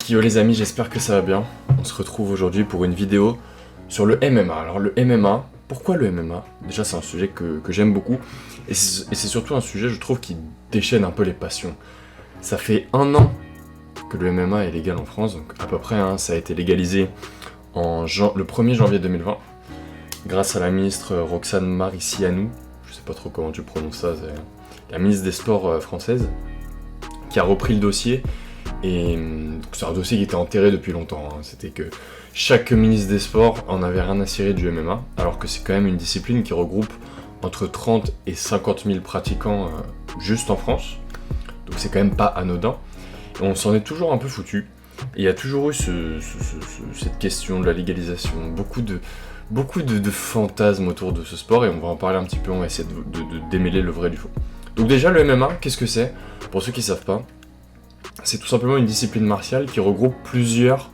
Yo les amis, j'espère que ça va bien. On se retrouve aujourd'hui pour une vidéo sur le MMA. Alors le MMA, pourquoi le MMA? Déjà c'est un sujet que j'aime beaucoup et c'est surtout un sujet je trouve qui déchaîne un peu les passions. Ça fait 1 an que le MMA est légal en France, donc à peu près ça a été légalisé le 1er janvier 2020 grâce à la ministre Roxane Maricianu, je sais pas trop comment tu prononces ça, c'est la ministre des Sports française qui a repris le dossier. Et c'est un dossier qui était enterré depuis longtemps, C'était que chaque ministre des Sports en avait rien à cirer du MMA, alors que c'est quand même une discipline qui regroupe entre 30 et 50 000 pratiquants juste en France, donc c'est quand même pas anodin, et on s'en est toujours un peu foutu. Et il y a toujours eu cette question de la légalisation, beaucoup de fantasmes autour de ce sport, et on va en parler un petit peu, on va essayer de démêler le vrai du faux. Donc déjà le MMA, qu'est-ce que c'est? Pour ceux qui ne savent pas, c'est tout simplement une discipline martiale qui regroupe plusieurs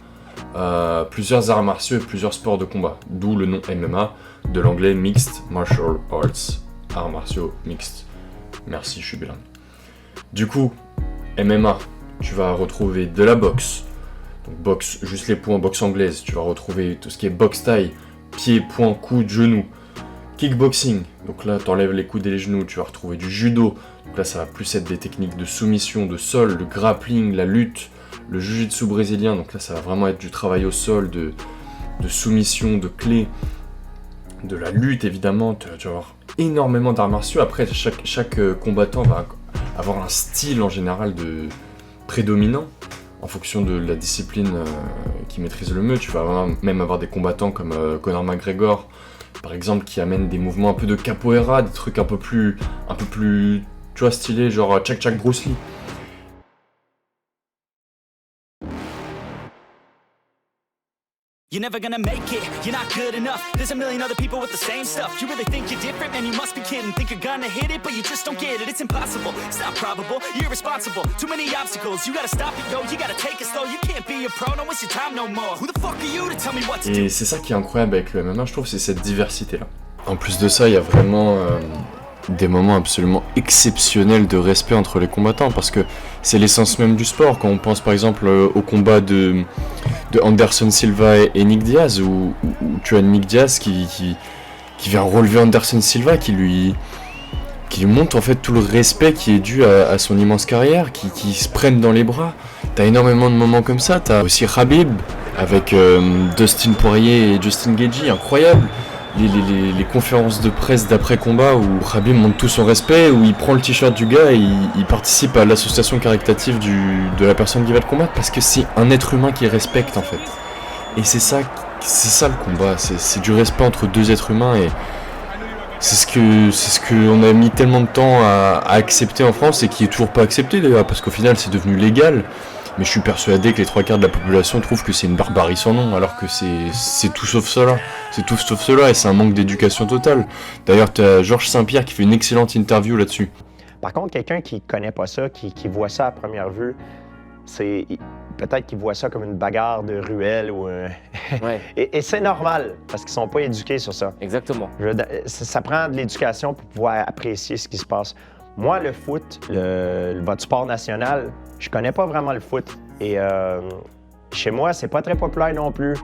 arts martiaux et plusieurs sports de combat, d'où le nom MMA, de l'anglais Mixed Martial Arts, arts martiaux mixtes. Merci, je suis bilingue. Du coup, MMA, tu vas retrouver de la boxe, donc boxe, juste les poings, boxe anglaise, tu vas retrouver tout ce qui est boxe taille, pieds, poings, coudes, genoux, kickboxing, donc là t'enlèves les coudes et les genoux, tu vas retrouver du judo, donc là ça va plus être des techniques de soumission, de sol, de grappling, la lutte, le jiu-jitsu brésilien, donc là ça va vraiment être du travail au sol, de soumission, de clés, de la lutte évidemment, tu vas avoir énormément d'arts martiaux. Après chaque combattant va avoir un style en général prédominant en fonction de la discipline qui maîtrise le mieux. Tu vas même avoir des combattants comme Conor McGregor par exemple, qui amène des mouvements un peu de capoeira, des trucs un peu plus tu vois, stylés, genre Chak Bruce Lee. You're never gonna make it, you're not good enough. There's a million other people with the same stuff. You really think you're different, man, you must be kidding. Think you're gonna hit it, but you just don't get it. It's impossible, it's not probable, you're irresponsible. Too many obstacles, you gotta stop it, yo. You gotta take it slow, you can't be a pro, don't waste your time no more. Who the fuck are you to tell me what to do? Et c'est ça qui est incroyable avec le MMA, je trouve, c'est cette diversité-là. En plus de ça, il y a vraiment des moments absolument exceptionnels de respect entre les combattants, parce que c'est l'essence même du sport. Quand on pense par exemple au combat de Anderson Silva et Nick Diaz, où tu as Nick Diaz qui vient relever Anderson Silva, qui lui montre en fait tout le respect qui est dû à son immense carrière, qui se prennent dans les bras. T'as énormément de moments comme ça. T'as aussi Khabib avec Dustin Poirier et Justin Gaethje, incroyable. Les conférences de presse d'après-combat où Khabib montre tout son respect, où il prend le t-shirt du gars et il participe à l'association caritative de la personne qui va le combattre, parce que c'est un être humain qui respecte en fait. Et c'est ça le combat, c'est du respect entre deux êtres humains, et c'est ce que on a mis tellement de temps à accepter en France, et qui est toujours pas accepté d'ailleurs, parce qu'au final c'est devenu légal. Mais je suis persuadé que les 3/4 de la population trouvent que c'est une barbarie sans nom, alors que c'est tout sauf cela. C'est tout sauf cela, et c'est un manque d'éducation totale. D'ailleurs, tu as Georges Saint-Pierre qui fait une excellente interview là-dessus. Par contre, quelqu'un qui connaît pas ça, qui voit ça à première vue, peut-être qu'il voit ça comme une bagarre de ruelle ou Ouais. et c'est normal, parce qu'ils sont pas éduqués sur ça. Exactement. Ça prend de l'éducation pour pouvoir apprécier ce qui se passe. Moi, le foot, votre sport national, je connais pas vraiment le foot. Et chez moi, c'est pas très populaire non plus.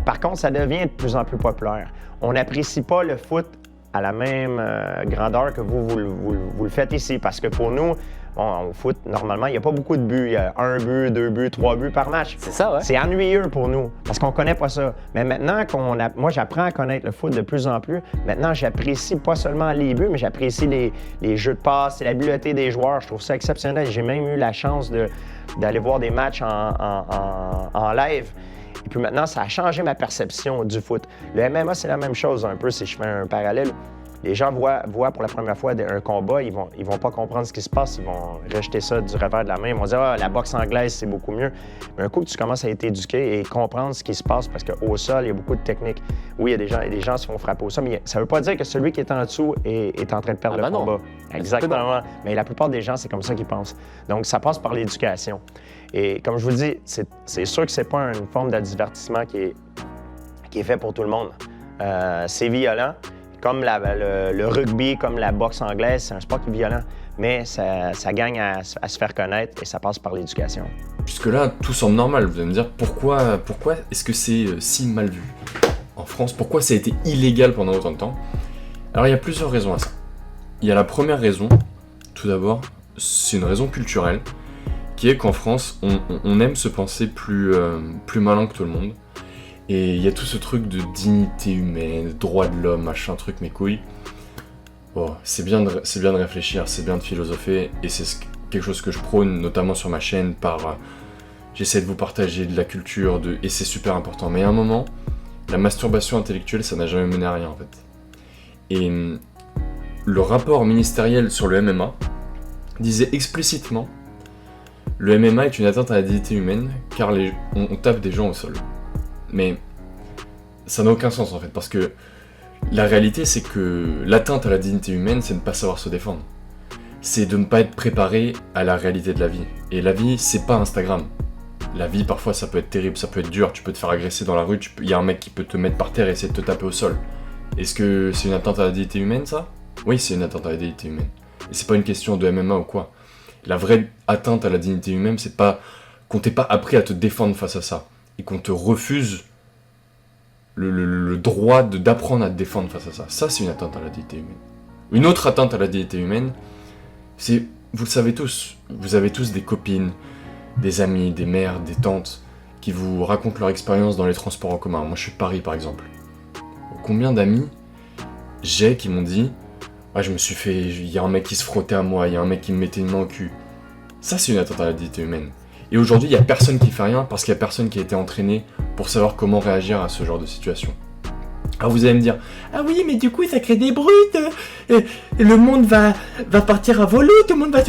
Par contre, ça devient de plus en plus populaire. On n'apprécie pas le foot à la même grandeur que vous le faites ici. Parce que pour nous, au foot, normalement, il n'y a pas beaucoup de buts. Il y a 1 but, 2 buts, 3 buts par match. C'est ça, ouais. C'est ennuyeux pour nous, parce qu'on connaît pas ça. Mais maintenant, moi, j'apprends à connaître le foot de plus en plus. Maintenant, j'apprécie pas seulement les buts, mais j'apprécie les jeux de passe, et l'habileté des joueurs. Je trouve ça exceptionnel. J'ai même eu la chance d'aller voir des matchs en live. Et puis maintenant, ça a changé ma perception du foot. Le MMA, c'est la même chose un peu, si je fais un parallèle. Les gens voient pour la première fois un combat, ils vont pas comprendre ce qui se passe, ils vont rejeter ça du revers de la main, ils vont dire « Ah, la boxe anglaise, c'est beaucoup mieux ». Mais un coup que tu commences à être éduqué et comprendre ce qui se passe, parce qu'au sol, il y a beaucoup de techniques. Oui, il y a des gens qui se font frapper au sol, mais ça veut pas dire que celui qui est en dessous est en train de perdre le combat. Non. Exactement. Mais la plupart des gens, c'est comme ça qu'ils pensent. Donc, ça passe par l'éducation. Et comme je vous dis, c'est sûr que c'est pas une forme de divertissement qui est fait pour tout le monde. C'est violent. Comme le rugby, comme la boxe anglaise, c'est un sport qui est violent. mais ça gagne à se faire connaître et ça passe par l'éducation. Jusque-là, tout semble normal. Vous allez me dire, pourquoi est-ce que c'est si mal vu en France? Pourquoi ça a été illégal pendant autant de temps? Alors, il y a plusieurs raisons à ça. Il y a la première raison, tout d'abord, c'est une raison culturelle, qui est qu'en France, on aime se penser plus malin que tout le monde. Et il y a tout ce truc de dignité humaine, droit de l'homme, machin, truc, mes couilles. Bon, c'est bien de réfléchir, c'est bien de philosopher, et c'est quelque chose que je prône, notamment sur ma chaîne, j'essaie de vous partager de la culture, et c'est super important. Mais à un moment, la masturbation intellectuelle, ça n'a jamais mené à rien, en fait. Et le rapport ministériel sur le MMA disait explicitement: le MMA est une atteinte à la dignité humaine, car on tape des gens au sol. Mais ça n'a aucun sens, en fait, parce que la réalité, c'est que l'atteinte à la dignité humaine, c'est de ne pas savoir se défendre. C'est de ne pas être préparé à la réalité de la vie. Et la vie, c'est pas Instagram. La vie, parfois, ça peut être terrible, ça peut être dur, tu peux te faire agresser dans la rue, il y a un mec qui peut te mettre par terre et essayer de te taper au sol. Est-ce que c'est une atteinte à la dignité humaine, ça? Oui, c'est une atteinte à la dignité humaine. Et c'est pas une question de MMA ou quoi. La vraie atteinte à la dignité humaine, c'est pas qu'on t'ait pas appris à te défendre face à ça, et qu'on te refuse le droit d'apprendre à te défendre face à ça. Ça, c'est une atteinte à la dignité humaine. Une autre atteinte à la dignité humaine, c'est, vous le savez tous, vous avez tous des copines, des amis, des mères, des tantes, qui vous racontent leur expérience dans les transports en commun. Moi, je suis de Paris, par exemple. Combien d'amis j'ai qui m'ont dit: ah, il y a un mec qui se frottait à moi, il y a un mec qui me mettait une main au cul. Ça, c'est une atteinte à la dignité humaine. Et aujourd'hui, il n'y a personne qui fait rien parce qu'il n'y a personne qui a été entraîné pour savoir comment réagir à ce genre de situation. Alors vous allez me dire: ah oui, mais du coup, ça crée des brutes, le monde va partir à volo, tout le monde va...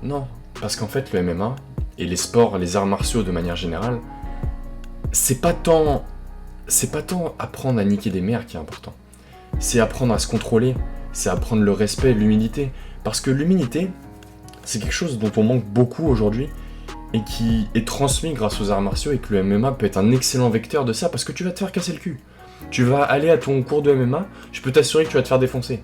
Non, parce qu'en fait, le MMA et les sports, les arts martiaux de manière générale, c'est pas tant apprendre à niquer des mères qui est important. C'est apprendre à se contrôler, c'est apprendre le respect, l'humilité. Parce que l'humilité, c'est quelque chose dont on manque beaucoup aujourd'hui et qui est transmis grâce aux arts martiaux, et que le MMA peut être un excellent vecteur de ça, parce que tu vas te faire casser le cul. Tu vas aller à ton cours de MMA, je peux t'assurer que tu vas te faire défoncer.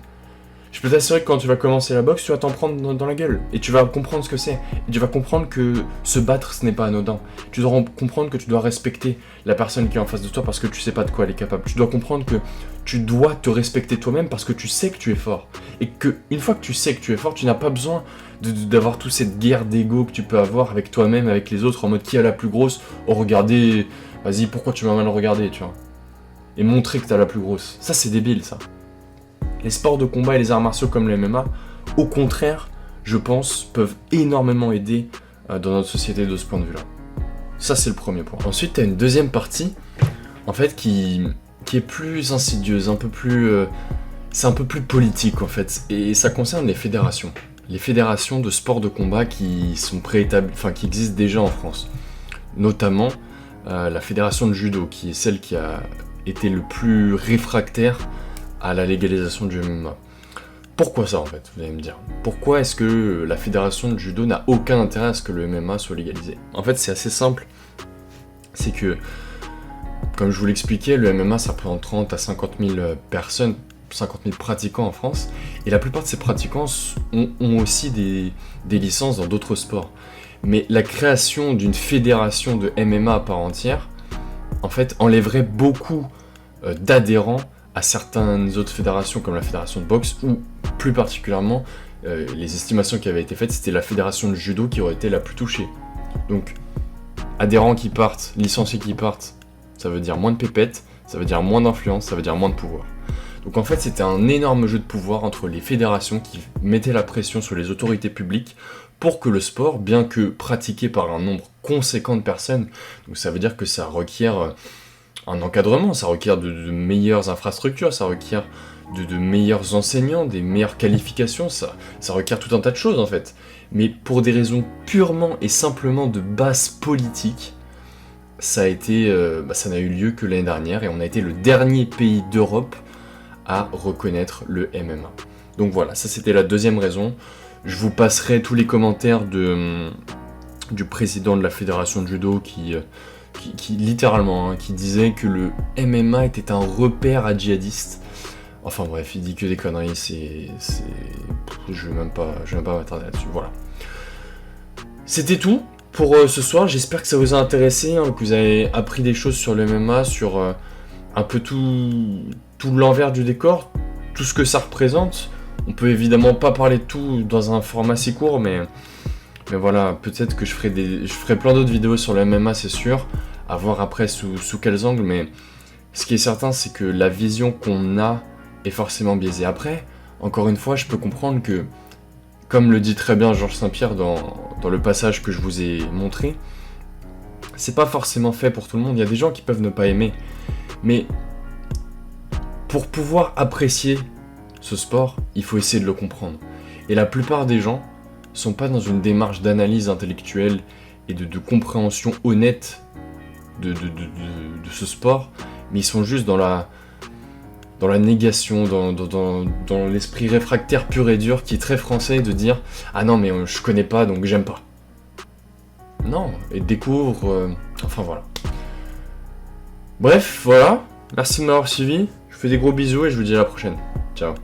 Je peux t'assurer que quand tu vas commencer la boxe, tu vas t'en prendre dans la gueule. Et tu vas comprendre ce que c'est. Et tu vas comprendre que se battre, ce n'est pas anodin. Tu dois comprendre que tu dois respecter la personne qui est en face de toi parce que tu sais pas de quoi elle est capable. Tu dois comprendre que tu dois te respecter toi-même parce que tu sais que tu es fort. Et que une fois que tu sais que tu es fort, tu n'as pas besoin d'avoir toute cette guerre d'ego que tu peux avoir avec toi-même, avec les autres, en mode qui a la plus grosse. Oh, regardez, vas-y, pourquoi tu m'as mal regardé, tu vois. Et montrer que t'as la plus grosse. Ça, c'est débile, ça. Les sports de combat et les arts martiaux comme le MMA, au contraire, je pense, peuvent énormément aider dans notre société de ce point de vue-là. Ça, c'est le premier point. Ensuite, tu as une deuxième partie, en fait, qui est plus insidieuse, c'est un peu plus politique, en fait. Et ça concerne les fédérations. Les fédérations de sports de combat qui sont préétablies, qui existent déjà en France. Notamment, la fédération de judo, qui est celle qui a été le plus réfractaire à la légalisation du MMA. Pourquoi ça, en fait, vous allez me dire? Pourquoi est-ce que la fédération de judo n'a aucun intérêt à ce que le MMA soit légalisé? En fait, c'est assez simple. C'est que, comme je vous l'expliquais, le MMA, ça représente 30 à 50 000 personnes, 50 000 pratiquants en France, et la plupart de ces pratiquants ont aussi des licences dans d'autres sports. Mais la création d'une fédération de MMA à part entière, en fait, enlèverait beaucoup d'adhérents à certaines autres fédérations comme la fédération de boxe, ou plus particulièrement, les estimations qui avaient été faites, c'était la fédération de judo qui aurait été la plus touchée. Donc, adhérents qui partent, licenciés qui partent, ça veut dire moins de pépettes, ça veut dire moins d'influence, ça veut dire moins de pouvoir. Donc en fait, c'était un énorme jeu de pouvoir entre les fédérations qui mettaient la pression sur les autorités publiques pour que le sport, bien que pratiqué par un nombre conséquent de personnes, donc ça veut dire que ça requiert un encadrement, ça requiert de meilleures infrastructures, ça requiert de meilleurs enseignants, des meilleures qualifications, ça requiert tout un tas de choses en fait. Mais pour des raisons purement et simplement de base politique, ça n'a eu lieu que l'année dernière, et on a été le dernier pays d'Europe à reconnaître le MMA. Donc voilà, ça c'était la deuxième raison. Je vous passerai tous les commentaires du président de la fédération de judo qui littéralement, qui disait que le MMA était un repère à djihadistes. Enfin bref, il dit que des conneries, je vais même pas m'attarder là-dessus, voilà. C'était tout pour ce soir, j'espère que ça vous a intéressé, hein, que vous avez appris des choses sur le MMA, sur un peu tout l'envers du décor, tout ce que ça représente. On peut évidemment pas parler de tout dans un format si court, mais voilà, peut-être que je ferai plein d'autres vidéos sur le MMA, c'est sûr, à voir après sous quels angles, mais ce qui est certain, c'est que la vision qu'on a est forcément biaisée. Après, encore une fois, je peux comprendre que, comme le dit très bien Georges Saint-Pierre dans le passage que je vous ai montré, c'est pas forcément fait pour tout le monde. Il y a des gens qui peuvent ne pas aimer. Mais pour pouvoir apprécier ce sport, il faut essayer de le comprendre. Et la plupart des gens sont pas dans une démarche d'analyse intellectuelle et de compréhension honnête de ce sport, mais ils sont juste dans la négation, dans l'esprit réfractaire pur et dur qui est très français de dire « Ah non mais je connais pas donc j'aime pas ». Non, et découvre, enfin voilà. Bref, voilà, merci de m'avoir suivi, je vous fais des gros bisous et je vous dis à la prochaine. Ciao.